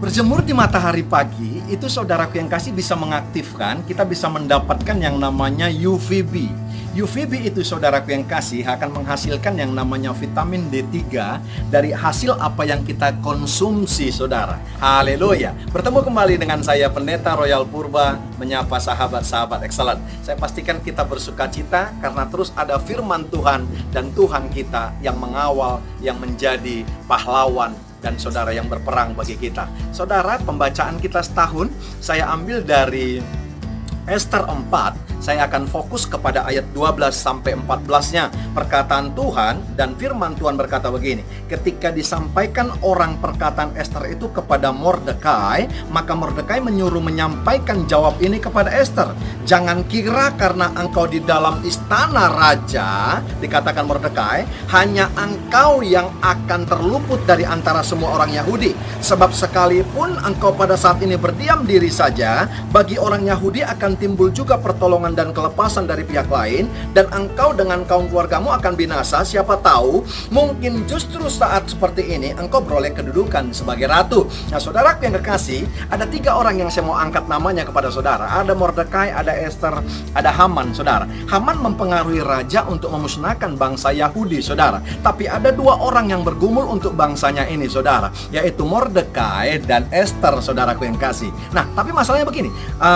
Berjemur di matahari pagi itu saudaraku yang kasih bisa mengaktifkan, kita bisa mendapatkan yang namanya UVB. UVB itu saudaraku yang kasih akan menghasilkan yang namanya vitamin D3 dari hasil apa yang kita konsumsi saudara. Haleluya. Bertemu kembali dengan saya Pendeta Royal Purba menyapa sahabat-sahabat excellent. Saya pastikan kita bersuka cita karena terus ada firman Tuhan dan Tuhan kita yang mengawal, yang menjadi pahlawan dan saudara yang berperang bagi kita. Saudara, pembacaan kita setahun saya ambil dari Ester 4. Saya akan fokus kepada ayat 12 sampai 14-nya. Perkataan Tuhan dan firman Tuhan berkata begini. Ketika disampaikan orang perkataan Ester itu kepada Mordekai, maka Mordekai menyuruh menyampaikan jawab ini kepada Ester. Jangan kira karena engkau di dalam istana raja, dikatakan Mordekai, hanya engkau yang akan terluput dari antara semua orang Yahudi. Sebab sekalipun engkau pada saat ini berdiam diri saja, bagi orang Yahudi akan timbul juga pertolongan dan kelepasan dari pihak lain, dan engkau dengan kaum keluargamu akan binasa. Siapa tahu mungkin justru saat seperti ini engkau beroleh kedudukan sebagai ratu. Nah saudaraku yang kekasih, ada 3 orang yang saya mau angkat namanya kepada saudara. Ada Mordekai, ada Ester, ada Haman saudara. Haman mempengaruhi raja untuk memusnahkan bangsa Yahudi saudara. Tapi ada 2 orang yang bergumul untuk bangsanya ini saudara, yaitu Mordekai dan Ester saudaraku yang kasih. Nah tapi masalahnya begini,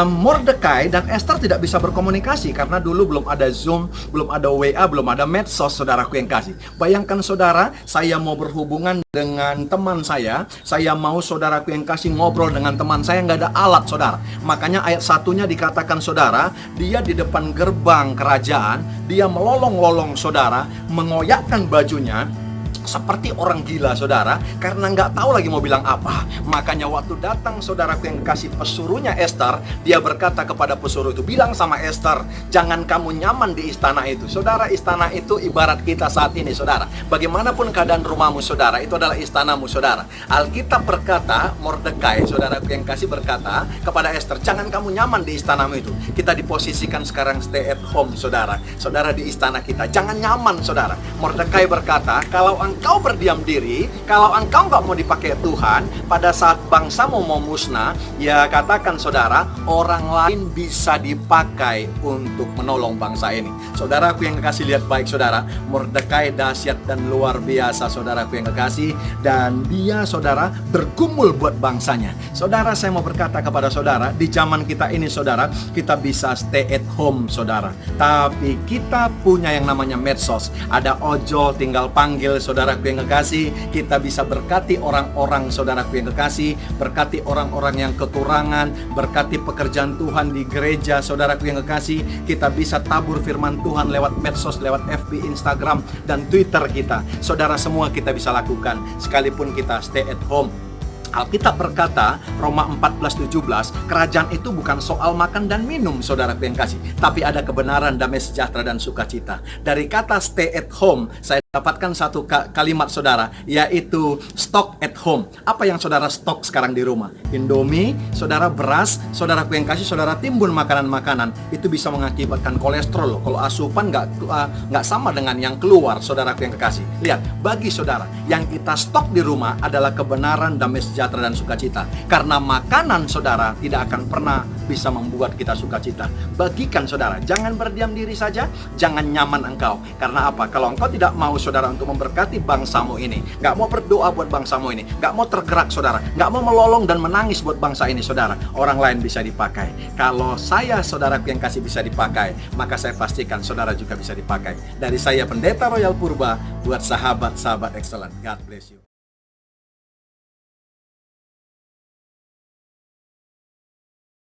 Mordekai dan Ester tidak bisa berkomunikasi karena dulu belum ada Zoom, belum ada WA, belum ada medsos saudaraku yang kasih. Bayangkan saudara, saya mau berhubungan dengan teman saya mau saudaraku yang kasih ngobrol dengan teman saya, nggak ada alat saudara. Makanya ayat 1-nya dikatakan saudara, dia di depan gerbang kerajaan, dia melolong-lolong saudara, mengoyakkan bajunya seperti orang gila saudara, karena nggak tahu lagi mau bilang apa. Makanya waktu datang saudaraku yang kasih pesuruhnya Ester, dia berkata kepada pesuruh itu, bilang sama Ester, jangan kamu nyaman di istana itu. Saudara, istana itu ibarat kita saat ini saudara. Bagaimanapun keadaan rumahmu saudara, itu adalah istanamu saudara. Alkitab berkata, Mordekai saudaraku yang kasih berkata kepada Ester, jangan kamu nyaman di istanamu itu. Kita diposisikan sekarang stay at home saudara. Saudara di istana kita, jangan nyaman saudara. Mordekai berkata, kalau engkau berdiam diri, kalau engkau nggak mau dipakai Tuhan, pada saat bangsamu mau musnah, ya katakan saudara, orang lain bisa dipakai untuk menolong bangsa ini. Saudaraku yang kekasih, lihat baik saudara, Mordekai dahsyat dan luar biasa saudaraku yang kekasih, dan dia saudara bergumul buat bangsanya. Saudara, saya mau berkata kepada saudara, di zaman kita ini saudara, kita bisa stay at home saudara, tapi kita punya yang namanya medsos. Ada ojol, tinggal panggil saudaraku yang kekasih. Kita bisa berkati orang-orang saudaraku yang kekasih, berkati orang-orang yang kekurangan, berkati pekerjaan Tuhan di gereja saudaraku yang kekasih. Kita bisa tabur firman Tuhan lewat medsos, lewat FB, Instagram, dan Twitter kita. Saudara, semua kita bisa lakukan sekalipun kita stay at home. Alkitab berkata, Roma 14:17, kerajaan itu bukan soal makan dan minum saudaraku yang kasih, tapi ada kebenaran, damai sejahtera, dan sukacita. Dari kata stay at home, saya dapatkan satu kalimat saudara, yaitu stock at home. Apa yang saudara stok sekarang di rumah? Indomie, saudara beras, saudaraku yang kasih, saudara timbun makanan-makanan. Itu bisa mengakibatkan kolesterol loh. Kalau asupan nggak sama dengan yang keluar saudaraku yang kekasih. Lihat, bagi saudara, yang kita stok di rumah adalah kebenaran, damai sejahtera, dan sukacita. Karena makanan saudara tidak akan pernah bisa membuat kita sukacita. Bagikan saudara, jangan berdiam diri saja, jangan nyaman engkau. Karena apa? Kalau engkau tidak mau saudara untuk memberkati bangsamu ini, nggak mau berdoa buat bangsamu ini, nggak mau tergerak saudara, nggak mau melolong dan menangis buat bangsa ini saudara, orang lain bisa dipakai. Kalau saya saudaraku yang kasih bisa dipakai, maka saya pastikan saudara juga bisa dipakai. Dari saya Pendeta Royal Purba, buat sahabat-sahabat excellent. God bless you.